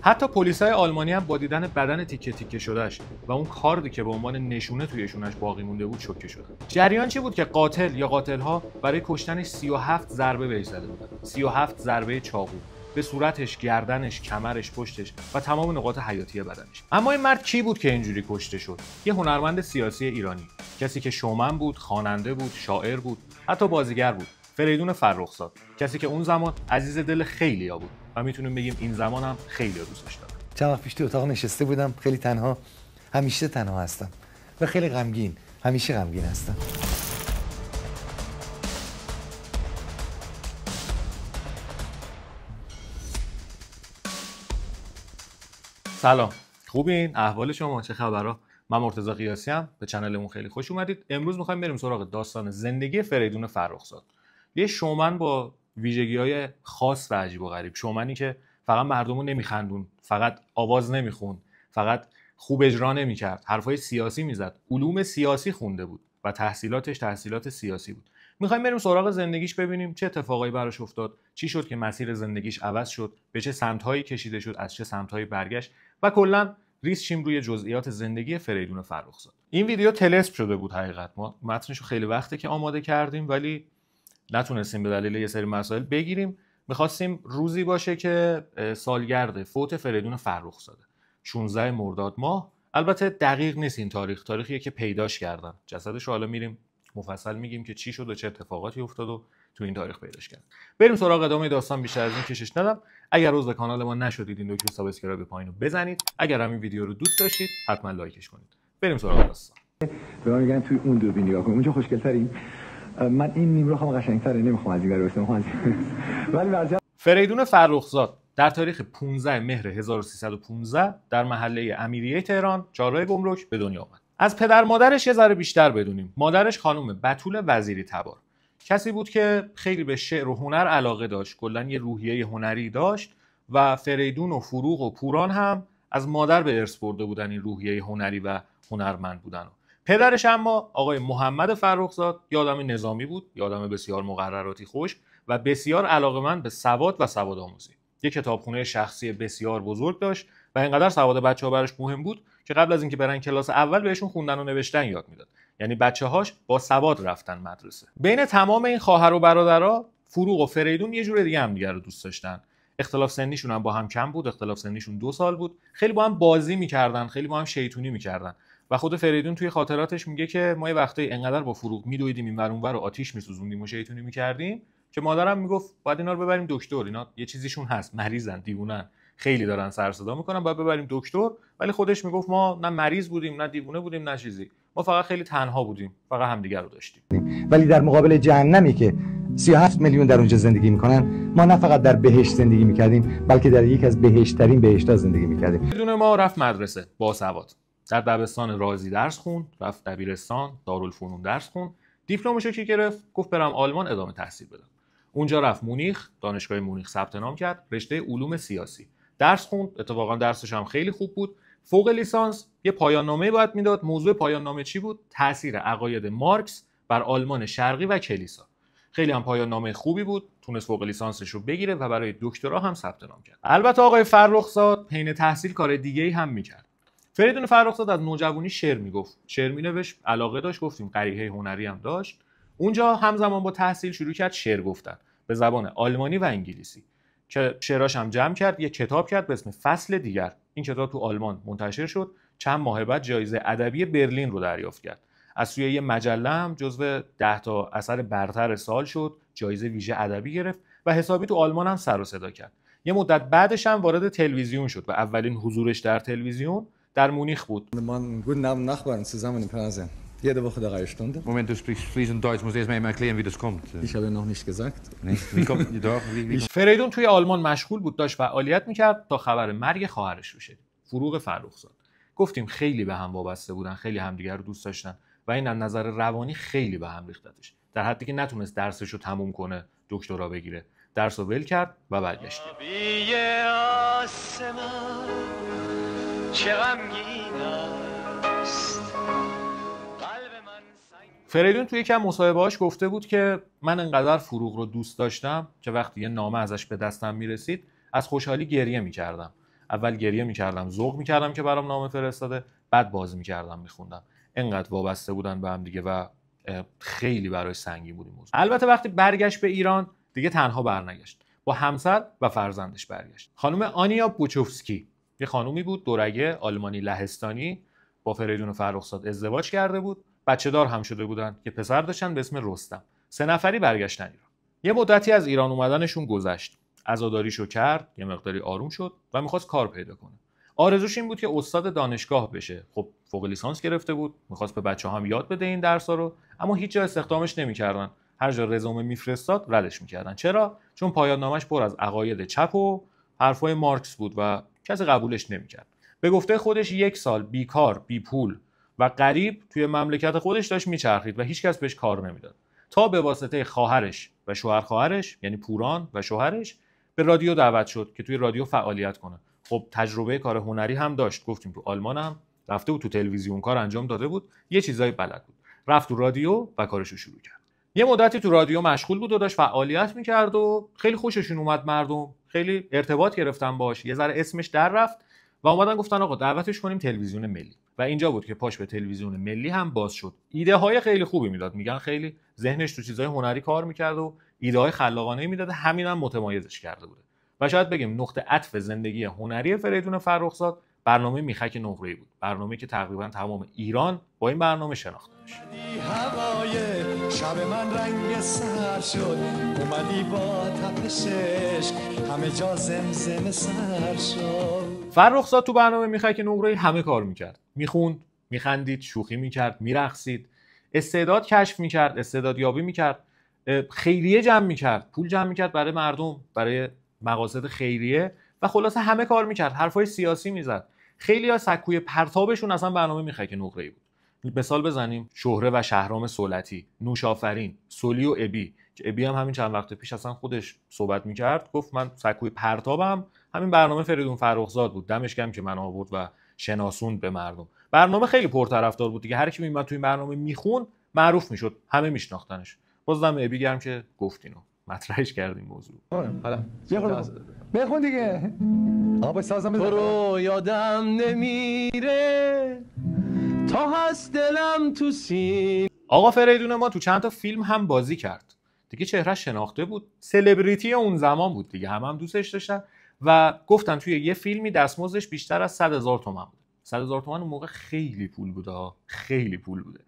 حتی پلیسای آلمانی هم با دیدن بدن تیکه تیکه شدهش و اون کاردی که به عنوان نشونه توی شونش باقی مونده بود شوکه شدن. جریان چی بود که قاتل یا قاتل‌ها برای کشتنش 37 ضربه بهش زده بودن. 37 ضربه چاقو به صورتش، گردنش، کمرش، پشتش و تمام نقاط حیاتی بدنش. اما این مرد کی بود که اینجوری کشته شد؟ یه هنرمند سیاسی ایرانی، کسی که شومن بود، خواننده بود، شاعر بود، حتی بازیگر بود. فریدون فرخزاد، کسی که اون زمان عزیز دل خیلیا بود و میتونیم بگیم این زمان هم خیلی دوستش دارم. چند وقت پیش تو اتاق نشسته بودم، خیلی تنها، همیشه تنها هستم و خیلی غمگین، همیشه غمگین هستم. سلام، خوبین؟ احوال شما چه خبرها؟ من مرتضی قیاسی ام، به کانالمون خیلی خوش اومدید. امروز می‌خوایم بریم سراغ داستان زندگی فریدون فرخزاد. یه شومن با ویژگی‌های خاص و عجیب و غریب، شومنی که فقط مردمو نمیخندون، فقط آواز نمیخوند، فقط خوب اجرا نمی‌کرد، حرفای سیاسی میزد، علوم سیاسی خونده بود و تحصیلاتش تحصیلات سیاسی بود. می‌خوایم بریم سراغ زندگیش ببینیم چه اتفاقایی براش افتاد، چی شد که مسیر زندگیش عوض شد، به چه سمت‌هایی کشیده شد، از چه سمت‌هایی برگشت و کلاً ریز شیم روی جزئیات زندگی فریدون فرخزاد. این ویدیو طلسم شده بود حقیقت، ما متنشو خیلی وقته که آماده کردیم ولی نتونستیم به دلیل یه سری مسائل بگیریم. می‌خواستیم روزی باشه که سالگرد فوت فریدون فرخزاده، 16 مرداد ماه. البته دقیق نیست این تاریخ، تاریخیه که پیداش کردن جسدش رو. حالا میریم مفصل میگیم که چی شد و چه اتفاقاتی افتاد و تو این تاریخ پیداش کردن. بریم سراغ ادامه داستان، بیشتر از این کشش ندم. اگر عضو کانال ما نشدید این دکمه سابسکرایب پایینو بزنید. اگر همین ویدیو رو دوست داشتید حتما لایکش کنید. بریم سراغ داستان. به من میگن توی اون دوربین نگاه کن، اونجا خوشگل‌تریم. من این نیم رو هم قشنگ‌تره، نمیخوام از این ور برسم، ولی وضعیت فریدون فرخزاد در تاریخ 15 مهر 1315 در محله امیریه تهران چهارراه گمرک به دنیا آمد. از پدر مادرش یه ذره بیشتر بدونیم. مادرش خانم بتول وزیری تبار، کسی بود که خیلی به شعر و هنر علاقه داشت، کلاً یه روحیه هنری داشت و فریدون و فروغ و پوران هم از مادر به ارث برده بودن این روحیه هنری و هنرمند بودن. پدرش اما آقای محمد فرخزاد یه آدم نظامی بود، یه آدم بسیار مقرراتی خوش و بسیار علاقه‌مند به سواد و سوادآموزی. یک کتابخونه شخصی بسیار بزرگ داشت و اینقدر سواد بچه‌ها براش مهم بود که قبل از اینکه برن کلاس اول بهشون خوندن و نوشتن یاد میداد. یعنی بچه‌هاش با سواد رفتن مدرسه. بین تمام این خواهر و برادرها فروغ و فریدون یه جور دیگه همدیگه رو دوست داشتن. اختلاف سنیشون هم با هم کم بود، اختلاف سنیشون 2 سال بود. خیلی با هم بازی می‌کردن، خیلی با هم شیطونی می‌کردن. و خود فریدون توی خاطراتش میگه که ما یه وقتایی انقدر با فروغ میدویدیم اینور اونور و آتیش میسوزوندیم و شیطونی می‌کردیم که مادرم میگفت باید اینا رو ببریم دکتر، اینا یه چیزیشون هست، مریضن، دیوونن، خیلی دارن سر صدا میکنن، باید ببریم دکتر. ولی خودش میگفت ما نه مریض بودیم، نه دیوونه بودیم، نه چیزی، ما فقط خیلی تنها بودیم، فقط همدیگه رو داشتیم. ولی در مقابل جهنمی که 37 میلیون در اونجا زندگی میکنن، ما نه فقط در بهشت زندگی میکردیم بلکه در یک از بهشترین بهشت‌ها زندگی میکردیم. بدون ما رفت مدرسه با سواد، در دبستان رازی درس خوند، رفت دبیرستان دارالفنون درس خوند، دیپلمشو که گرفت گفت برم آلمان ادامه تحصیل بدم. اونجا رفت مونیخ، دانشگاه مونیخ ثبت نام کرد، رشته علوم سیاسی درس خوند. اتفاقا درسش هم خیلی خوب بود. فوق لیسانس یه پایان نامه باید میداد. موضوع پایان نامه چی بود؟ تاثیر عقاید مارکس بر آلمان شرقی و کلیسا. خیلی هم پایان نامه خوبی بود، تونست فوق لیسانسش رو بگیره و برای دکترا هم ثبت نام کرد. البته آقای فرخزاد حین تحصیل کار دیگه‌ای هم میکرد. فریدون فرخزاد از نوجوانی شعر میگفت، شعر مینوشت، علاقه داشت، گفتیم قریحه هنری هم داشت. اونجا همزمان با تحصیل شروع کرد شعر گفتن به زبان آلمانی و انگلیسی که شعراش هم جمع کرد، یک کتاب کرد به اسم فصل دیگر. این کتاب تو آلمان منتشر شد، چند ماه بعد جایزه ادبی برلین رو دریافت کرد. از سوی یه مجله هم جزو 10 تا اثر برتر سال شد، جایزه ویژه ادبی گرفت و حسابی تو آلمان هم سر و صدا کرد. یه مدت بعدش هم وارد تلویزیون شد و اولین حضورش در تلویزیون در مونیخ بود. Mann, guten Abend Nachbarn, zusammen im Fernsehen. Jede Woche 3 Stunden. Moment, du sprichst fließend Deutsch. Muss erst mal erklären, wie das kommt. Ich habe noch nicht gesagt. Wie kommt ihr doch? فریدون توی آلمان مشغول بود، داشت فعالیت میکرد تا خبر مرگ خواهرش رو شنید، فروغ فرخزاد. گفتیم خیلی به هم وابسته بودن، خیلی همدیگر رو دوست داشتن و این از نظر روانی خیلی به هم ریختتش، در حدی که نتونست درسش رو تموم کنه، دکترا بگیره. درس رو ول کرد و برگشت. فریدون توی یکم مصاحبه‌هاش گفته بود که من انقدر فروغ رو دوست داشتم که وقتی یه نامه ازش به دستم میرسید از خوشحالی گریه میکردم. اول گریه میکردم، ذوق میکردم که برام نامه فرستاده، بعد باز میکردم میخوندم. انقدر وابسته بودن به هم دیگه و خیلی برای سنگین بود این موضوع. البته وقتی برگشت به ایران دیگه تنها برنگشت، با همسر و فرزندش برگشت. خانم آنیا بوچوفسکی یه خانومی بود دورگه آلمانی لهستانی، با فریدون فرخزاد ازدواج کرده بود، بچه دار هم شده بودن که پسر داشتن به اسم رستم. 3 نفری برگشتن ایران. یه مدتی از ایران اومدنشون گذشت. عزاداریشو کرد، یه مقداری آروم شد و می‌خواست کار پیدا کنه. آرزوش این بود که استاد دانشگاه بشه. خب فوق لیسانس گرفته بود، می‌خواست به بچه‌ها هم یاد بده این درس‌ها رو، اما هیچ جا استخدامش نمی‌کردن. هر جا رزومه میفرستاد ردش می‌کردن. چرا؟ چون پایان نامش پر از عقاید چپ و حرفای مارکس بود و کسی قبولش نمی‌کرد. به گفته خودش 1 سال بیکار، بی پول و غریب توی مملکت خودش داشت میچرخید و هیچکس بهش کار نمیداد، تا به واسطه خواهرش و شوهر خواهرش، یعنی پوران و شوهرش، به رادیو دعوت شد که توی رادیو فعالیت کنه. خب تجربه کار هنری هم داشت، گفتیم تو آلمان هم رفته بود، تو تلویزیون کار انجام داده بود، یه چیزایی بلد بود. رفت تو رادیو و کارشو شروع کرد. یه مدتی تو رادیو مشغول بود و داشت فعالیت میکرد و خیلی خوششون اومد مردم، خیلی ارتباط گرفتن باش، یه ذره اسمش در رفت و اومدن گفتن آقا دعوتش کنیم تلویزیون ملی. و اینجا بود که پاش به تلویزیون ملی هم باز شد. ایده های خیلی خوبی میداد، میگن خیلی ذهنش تو چیزای هنری کار میکرد و ایده های خلاقانه میداد، همین هم متمایزش کرده بوده. و شاید بگیم نقطه عطف زندگی هنری فریدون فرخزاد برنامه میخک نقره‌ای بود، برنامه‌ای که تقریبا تمام ایران با این برنامه شناخته میشه. هوای شب من رنگ سر شد، اومدی با تپشش همه جا زمزمه سر شد. فرخزاد تو برنامه میخک نقره‌ای همه کار میکرد، میخوند، میخندید، شوخی میکرد، میرقصید، استعداد کشف میکرد، استعداد یابی میکرد، خیریه جمع میکرد، پول جمع میکرد برای مردم، برای مقاصد خیریه و خلاصه همه کار میکرد، حرفای سیاسی میزد. خیلی از سکوی پرتابشون اصلا برنامه میخک نقره‌ای بود. مثال بزنیم شهره و شهرام سولتی، نوش آفرین، سولی و ابی، که ابی هم همین چند وقت پیش اصلا خودش صحبت میکرد، گفت من سکوی پرتابم همین برنامه فریدون فرخزاد بود، دمش گرم که من آورد و شناسوند به مردم. برنامه خیلی پرطرفدار بود دیگه، هر کی میومد توی برنامه میخوند معروف میشد، همه میشناختنش. بازم ابی گرم که گفتینو مطرحش کردیم موضوع. حالا بخون دیگه. آقا سازم تو رو یادم نمیره تا هست دلم تو سین. آقا فریدون ما تو چند تا فیلم هم بازی کرد دیگه، چهرهش شناخته بود، سلبریتی اون زمان بود دیگه، هم دوستش داشتن و گفتن توی یه فیلمی دستمزدش بیشتر از 100,000 تومان بود. 100,000 تومان اون موقع خیلی پول بوده ها، خیلی پول بوده.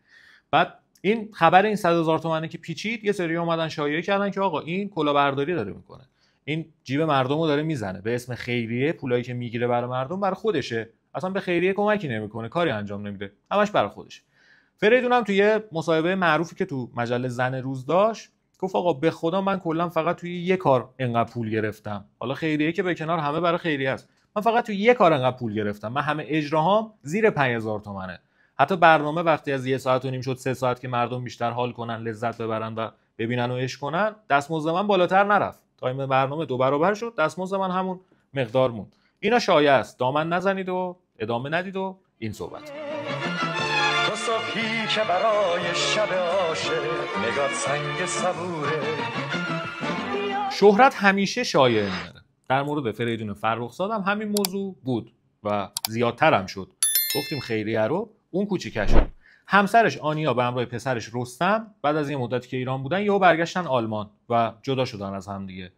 بعد این خبر این 100,000 تومانی که پیچید، یه سری اومدن شایعه کردن که آقا این کلاهبرداری داره میکنه، این جیب مردم رو داره میزنه، به اسم خیریه پولایی که میگیره برای مردم برای خودشه، اصلا به خیریه کمکی نمیکنه، کاری انجام نمیده، همش برای خودشه. فریدون هم توی یه مصاحبه معروفی که تو مجله زن روز داشت گفت آقا به خدا من کلا فقط توی یه کار انقدر پول گرفتم، حالا خیریه که به کنار، همه برای خیریه است، من فقط توی یه کار انقدر پول گرفتم، من همه اجراهام زیر 5000 تومانه. حتی برنامه وقتی از 1.5 ساعت شد 3 ساعت که مردم بیشتر حال کنن، لذت ببرن و ببینن و عشق کنن، دستمزد من بالاتر نرفت، تایم برنامه 2 برابر شد، دستمزد من همون مقدار موند. اینا شایعه است، دامن نزنید و ادامه ندید و این صحبت. تو صبحی که برای شب عاشق نگات سنگ صبوره. شهرت همیشه شایعه میاره. در مورد فریدون فرخزاد هم همین موضوع بود و زیادتر هم شد. گفتیم خیریه رو، اون کوچیکش شد. همسرش آنیا به همراه پسرش رستم بعد از یه مدتی که ایران بودن یهو برگشتن آلمان و جدا شدن از هم دیگه.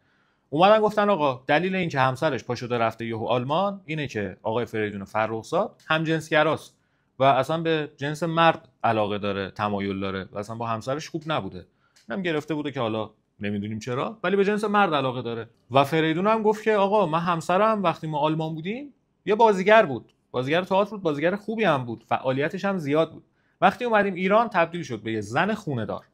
اومدن گفتن آقا دلیل این که همسرش پا شده رفته یهو آلمان اینه که آقای فریدون فرخزاد همجنسگراست و اصلا به جنس مرد علاقه داره، تمایل داره و اصلا با همسرش خوب نبوده. هم گرفته بوده که حالا نمیدونیم چرا، ولی به جنس مرد علاقه داره. و فریدون هم گفت که آقا من همسرم وقتی ما آلمان بودیم یه بازیگر بود، بازیگر تئاتر بود، بازیگر خوبی هم بود، فعالیتش هم زیاد بود. وقتی اومدیم ایران تبدیل شد به یه زن خونه‌دار.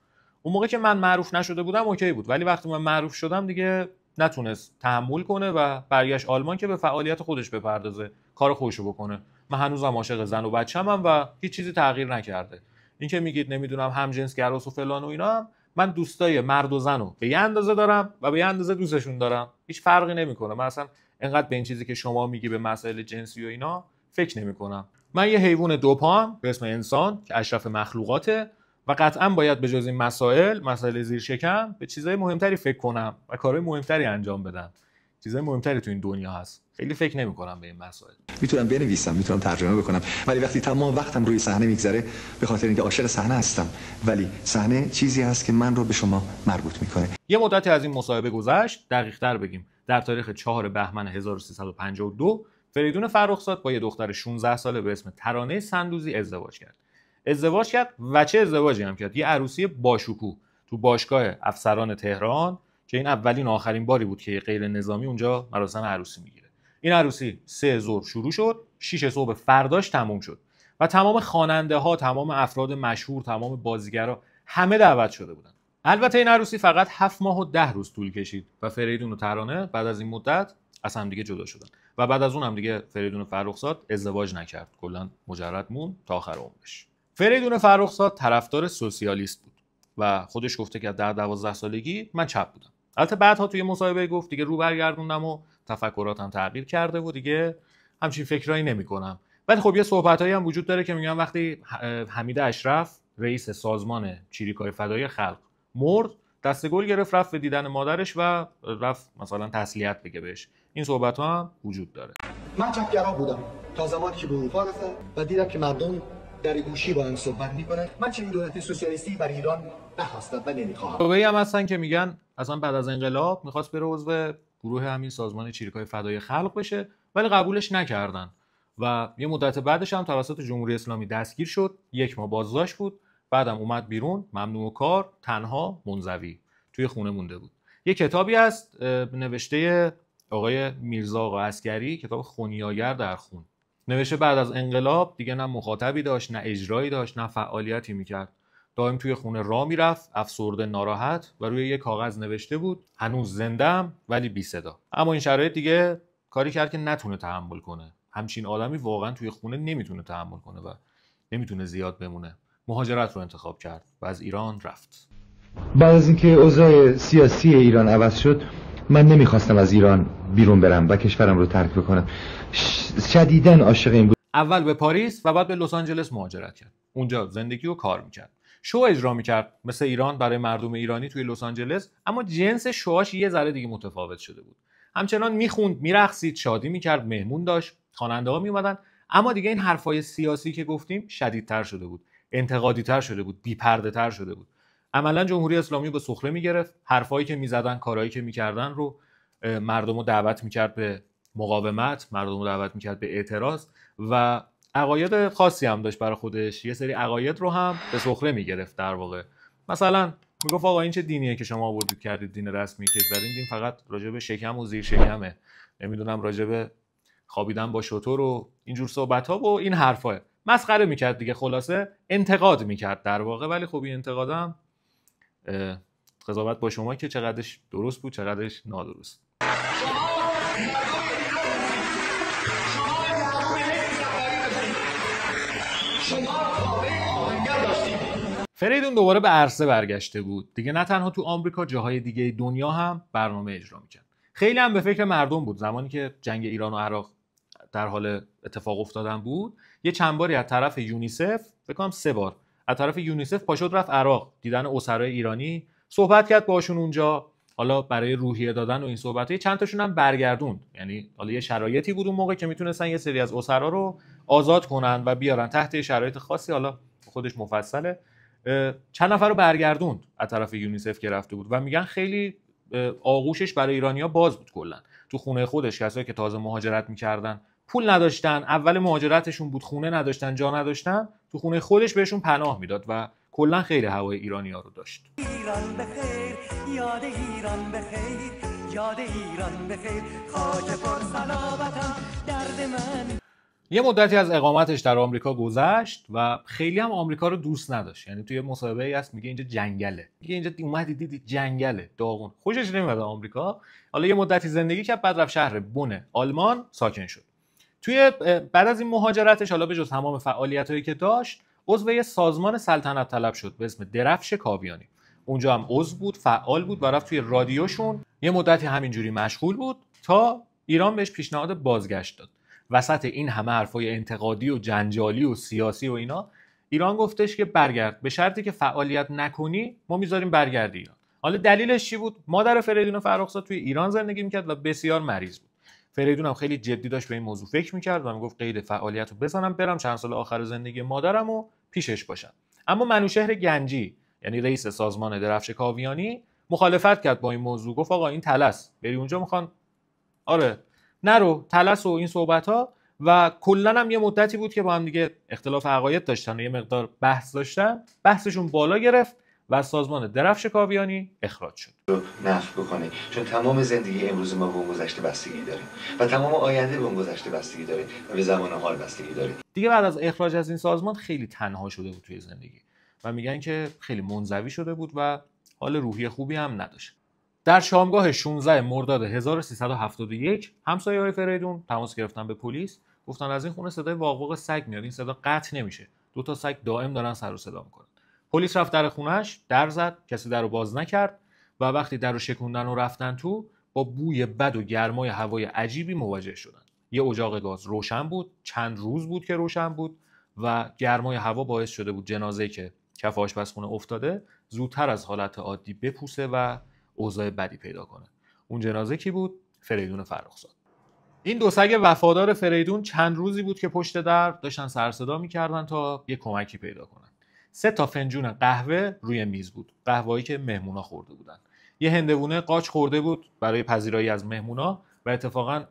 اون موقع که من معروف نشده بودم اوکی بود، ولی وقتی من معروف شدم دیگه نتونست تحمل کنه و برگشت آلمان که به فعالیت خودش بپردازه، کار خودشو بکنه. من هنوزم عاشق زن و بچه‌م و هیچ چیزی تغییر نکرده. این که میگید نمیدونم همجنسگراست و فلان و اینا، من دوستای مرد و زنو به یه اندازه دارم و به یه اندازه دوستشون دارم، هیچ فرقی نمیکنه. من اصلا انقدر به این چیزی که شما میگی به مسائل جنسی و اینا فکر نمیکنم. من یه حیوان دوپام به اسم انسان که اشرف مخلوقاته و قطعا باید به جز این مسائل زیر شکم به چیزای مهمتری فکر کنم و کارهای مهمتری انجام بدم چیزای مهمتری تو این دنیا هست. خیلی فکر نمی‌کنم به این مسائل. میتونم بنویسم، میتونم ترجمه بکنم، ولی وقتی تمام وقتم روی صحنه میگذره به خاطر اینکه عاشق صحنه هستم، ولی صحنه چیزی هست که من رو به شما مربوط میکنه. یه مدتی از این مصاحبه گذشت، دقیق‌تر بگیم در تاریخ 4 بهمن 1352 فریدون فرخزاد با یه دختر 16 ساله به اسم ترانه سندوزی ازدواج کرد و چه ازدواجی هم کرد. یه عروسی باشکوه تو باشگاه افسران تهران که این اولین و آخرین باری بود که غیر نظامی اونجا مراسم عروسی میگیره. این عروسی 3 ظهر شروع شد، 6 صبح فرداش تموم شد و تمام خواننده ها، تمام افراد مشهور، تمام بازیگرا همه دعوت شده بودن. البته این عروسی فقط 7 ماه و 10 روز طول کشید و فریدون و ترانه بعد از این مدت از هم دیگه جدا شدن و بعد از اون هم دیگه فریدون فرخزاد ازدواج نکرد، کلا مجرد مون تا آخر عمرش. فریدون فرخزاد طرفدار سوسیالیست بود و خودش گفته که در 12 سالگی من چپ بودم. البته بعدها توی مصاحبه گفت دیگه رو برگردوندم و تفکراتم تغییر کرده و دیگه همچین فکرایی نمی‌کنم. ولی خب یه صحبتایی هم وجود داره که میگن وقتی حمید اشرف رئیس سازمان چریک‌های فدایی خلق مرد، دست گل گرفت رفت به دیدن مادرش و رفت مثلا تسلیت بگه بهش. این صحبت‌ها هم وجود داره. من چپگرا بودم تا زمانی که به اروپا رفتم و دیدم که مردم در گوشی با هم صحبت میکنن. من چنین دولت سوسیالیستی برای ایران نخواستم و نمیخواهم. صحبه‌ای هم هستن که میگن اصلا بعد از انقلاب میخواست بره عضو گروه همین سازمان چریک‌های فدایی خلق بشه ولی قبولش نکردن و یه مدت بعدش هم توسط جمهوری اسلامی دستگیر شد. 1 ماه بازداشت بود، بعدم اومد بیرون، ممنوع کار، تنها، منزوی، توی خونه مونده بود. یه کتابی هست نوشته آقای میرزا آقا عسکری، کتاب خونیاگر در خون. نوشته بعد از انقلاب دیگه نه مخاطبی داشت، نه اجرایی داشت، نه فعالیتی میکرد. دائم توی خونه راه میرفت، افسرده، ناراحت و روی یه کاغذ نوشته بود هنوز زنده‌ام ولی بی صدا. اما این شرایط دیگه کاری کرد که نتونه تحمل کنه. همچین آدمی واقعا توی خونه نمیتونه تحمل کنه و نمیتونه زیاد بمونه. مهاجرت رو انتخاب کرد و از ایران رفت. بعد از اینکه اوضاع سیاسی ایران عوض شد، من نمیخواستم از ایران بیرون برم و کشورم رو ترک بکنم. شدیداً عاشق این بود. اول به پاریس و بعد به لس آنجلس مهاجرت کرد. اونجا زندگی و کار میکرد. شو اجرا میکرد مثل ایران برای مردم ایرانی توی لس آنجلس، اما جنس شوهاش یه ذره دیگه متفاوت شده بود. همچنان میخوند، میرقصید، شادی میکرد، مهمون داشت، خواننده ها میومدن، اما دیگه این حرفای سیاسی که گفتیم شدیدتر شده بود، انتقادی‌تر شده بود، بی‌پرده‌تر شده بود. عملاً جمهوری اسلامی به سخره میگرفت، حرفایی که میزدن، کارهایی که میکردن رو مردم رو دعوت میکرد به مقاومت، مردم رو دعوت میکرد به اعتراض و عقاید خاصی هم داشت برای خودش. یه سری عقاید رو هم به سخره میگرفت در واقع. مثلا میگفت آقا این چه دینیه که شما آوردید کردید دین رسمی کشور؟ این دین فقط راجع به شکم و زیر شکمه، نمیدونم راجع به خوابیدن با شتر و اینجور صحبت‌ها و این حرفا. مسخره میکرد دیگه، خلاصه انتقاد میکرد در واقع. ولی خب این انتقادم قضاوت با شما که چقدرش درست بود چقدرش نادرست. فریدون دوباره به عرصه برگشته بود دیگه، نه تنها تو آمریکا، جاهای دیگه دنیا هم برنامه اجرا میکرد. خیلی هم به فکر مردم بود. زمانی که جنگ ایران و عراق در حال اتفاق افتادن بود، یه چند باری از طرف یونیسف، فکر کنم 3 بار از طرف یونیسف پاشد رفت عراق دیدن اسرای ایرانی، صحبت کرد باشون اونجا، حالا برای روحیه دادن و این صحبت‌ها. چند تاشون هم برگردوند. یعنی حالا یه شرایطی بود اون موقع که میتونستن یه سری از اسرا رو آزاد کنن و بیارن تحت شرایط خاصی، حالا خودش مفصله. چند نفر رو برگردوند از طرف یونیسف که رفته بود و میگن خیلی آغوشش برای ایرانی‌ها باز بود. کلا تو خونه خودش کسایی که تازه مهاجرت می‌کردن، پول نداشتن، اول مهاجرتشون بود، خونه نداشتن، جا نداشتن، تو خونه خودش بهشون پناه میداد و کلا خیلی هوای ایرانی‌ها رو داشت. ایران بخیر، یاد ایران بخیر، یاد ایران بخیر، خاک پر صلابتم درد من. یه مدتی از اقامتش در آمریکا گذشت و خیلی هم آمریکا رو دوست نداشت. یعنی توی مصاحبه‌ای هست میگه اینجا جنگله، میگه اینجا اومدی دیدی جنگله، داغون، خوشش نمیاد آمریکا. حالا یه مدتی زندگی کرد، بعد رفت شهر بن آلمان ساکن شد. توی بعد از این مهاجرتش، حالا بجز تمام فعالیتایی که داشت، عضو یه سازمان سلطنت طلب شد به اسم درفش کاویانی. اونجا هم عضو بود، فعال بود و رفت توی رادیوشون یه مدتی همینجوری مشغول بود تا ایران بهش پیشنهاد بازگشت داد. وسط این همه حرفای انتقادی و جنجالی و سیاسی و ایران گفتش که برگرد، به شرطی که فعالیت نکنی ما میذاریم برگردی ایران. حالا دلیلش چی بود؟ مادر فریدون فرخزاد توی ایران زندگی میکرد و بسیار مریض بود. فریدون هم خیلی جدی داشت به این موضوع فکر میکرد و میگفت قید فعالیت رو بزنم برم چند سال آخر زندگی مادرم و پیشش باشم. اما منوچهر گنجی یعنی رئیس سازمان درفش کاویانی مخالفت کرد با این موضوع، گفت آقا این طلس، بری اونجا میخوان نرو طلس و این صحبت‌ها. و کلا هم یه مدتی بود که با هم دیگه اختلاف عقاید داشتن و یه مقدار بحث داشتن، بحثشون بالا گرفت و از سازمان درفش کاویانی اخراج شد. نفی بکنه، چون تمام زندگی امروز ما به اون گذشته بستگی داره و تمام آینده به اون گذشته بستگی داره و به زمان حال بستگی داره. دیگه بعد از اخراج از این سازمان خیلی تنها شده بود توی زندگی و میگن که خیلی منزوی شده بود و حال روحی خوبی هم نداشت. در شامگاه 16 مرداد 1371 همسایه‌های فریدون تماس گرفتن به پلیس، گفتن از این خونه صدای واق سگ میاد، این صدا قطع نمیشه، 2 سگ دائم دارن سر و صدا میکنن. پلیس رفت در خونه‌اش، در زد، کسی در رو باز نکرد و وقتی در رو شکوندن و رفتن تو، با بوی بد و گرمای هوای عجیبی مواجه شدن. یه اجاق گاز روشن بود، چند روز بود که روشن بود و گرمای هوا باعث شده بود جنازه‌ای که کف آشپزخونه افتاده زودتر از حالت عادی بپوسه و اوضاع بدی پیدا کنه. اون جنازه کی بود؟ فریدون فرخزاد. این 2 سگ وفادار فریدون چند روزی بود که پشت در داشتن سر صدا می‌کردن تا یه کمکی پیدا کنن. 3 فنجون قهوه روی میز بود، قهوه‌ای که مهمونا خورده بودن. یه هندوونه قاچ خورده بود برای پذیرایی از مهمونا و اتفاقا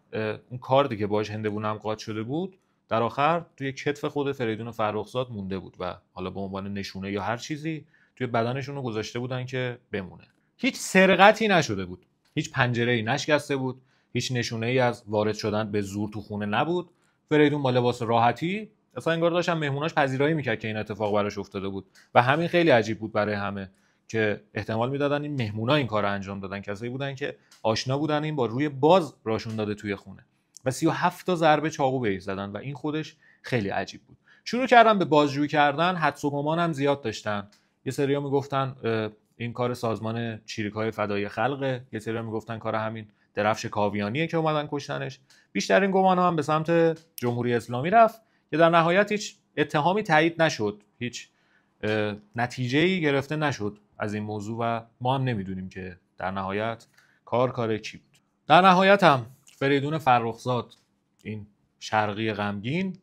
اون کاردی که باهاش هندوونه هم قاچ شده بود در آخر توی کتف خود فریدون فرخزاد مونده بود و حالا به عنوان نشونه یا هر چیزی توی بدنشون رو گذاشته بودن که بمونه. هیچ سرقتی نشده بود، هیچ پنجره‌ای نشکسته بود، هیچ نشونه‌ای از وارد شدن به زور تو خونه نبود. فریدون با لباس راحتی اصلا انگار داشتن مهموناش پذیرایی میکرد که این اتفاق براش افتاده بود و همین خیلی عجیب بود برای همه که احتمال میدادن این مهمونا این کارو انجام دادن، کسایی بودن که آشنا بودن این با روی باز راشون داده توی خونه و 37 تا ضربه چاقو بهش زدن و این خودش خیلی عجیب بود. شروع کردن به بازجویی کردن، حدس و گمان هم زیاد داشتن. یه سری‌ها میگفتن این کار سازمان چریک‌های فدای خلقه، یه سری‌ها میگفتن کار همین درفش کاویانیه که اومدن کشتنش. بیشتر این گمان‌ها هم به سمت جمهوری اسلامی رفت که در نهایت هیچ اتهامی تایید نشد، هیچ نتیجه‌ای گرفته نشد از این موضوع و ما هم نمیدونیم که در نهایت کار کی بود. در نهایت هم فریدون فرخزاد، این شرقی غمگین،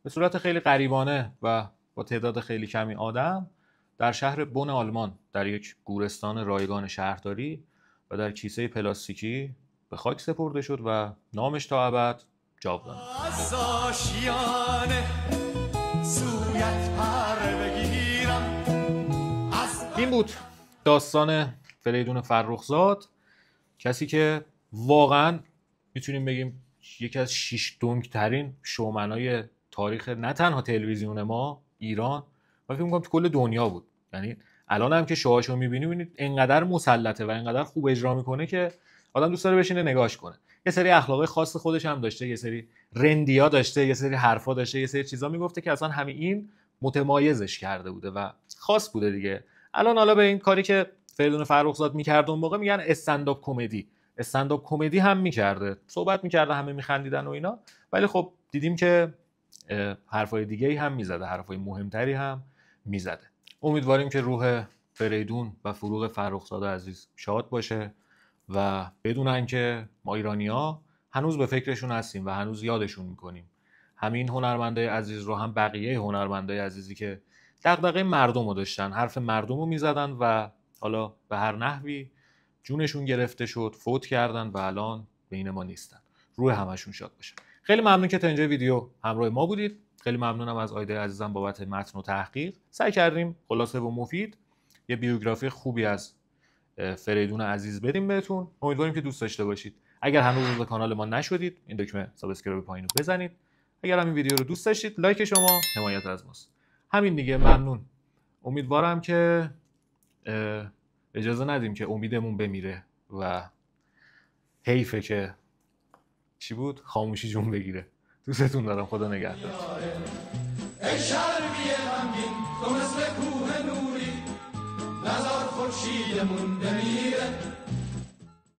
به صورت خیلی غریبانه و با تعداد خیلی کمی آدم در شهر بن آلمان در یک گورستان رایگان شهرداری و در کیسه پلاستیکی به خاک سپرده شد و نامش تا ابد جاودانه. این بود داستان فریدون فرخزاد، کسی که واقعا میتونیم بگیم یکی از 6 دنگ‌ترین شومنای تاریخ نه تنها تلویزیون ما ایران و فکر می‌کنم تو کل دنیا بود. یعنی الان هم که شوهاشو می‌بینی ببینید اینقدر مسلطه و اینقدر خوب اجرا میکنه که آدم دوست داره بشینه نگاهش کنه. یه سری اخلاقای خاص خودش هم داشته، یه سری رندیا داشته، یه سری حرفا داشته، یه سری چیزا میگفته که اصلا همین این متمایزش کرده بوده و خاص بوده دیگه. الان حالا به این کاری که فریدون فرخزاد می‌کرد اون موقع میگن استندآپ کمدی. استندآپ کمدی هم می‌کرده، صحبت می‌کرده، همه می‌خندیدن و اینا، ولی خب دیدیم که حرفای دیگه‌ای هم میزده، حرفای مهمتری هم میزده. امیدواریم که روح فریدون و فروغ فرخزاد عزیز شاد باشه و بدونن که ما ایرانی‌ها هنوز به فکرشون هستیم و هنوز یادشون میکنیم. همین هنرمندای عزیز رو هم بقیه هنرمندای عزیزی که دغدغه مردم رو داشتن، حرف مردم رو میزدن و حالا به هر نحوی جونشون گرفته شد، فوت کردن و الان بین ما نیستن. روح همشون شاد باشه. خیلی ممنون که تا اینجا ویدیو همراه ما بودید. خیلی ممنونم از آیده عزیزم بابت متن و تحقیق. سعی کردیم خلاصه و مفید یه بیوگرافی خوبی از فریدون عزیز بدیم بهتون. امیدواریم که دوست داشته باشید. اگر هنوز عضو کانال ما نشدید این دکمه سابسکرایب پایین رو بزنید. اگر همین ویدیو رو دوست داشتید لایک شما حمایت از ماست. همین دیگه، ممنون. امیدوارم که اجازه ندیم که امیدمون بمیره و حیفه که چی بود؟ خاموشی جون بگیره. دوستتون دارم. خدا نگهدار. ای شرقی غمگین تو مثل کوه نوری، نزار خورشیدمون بمیره.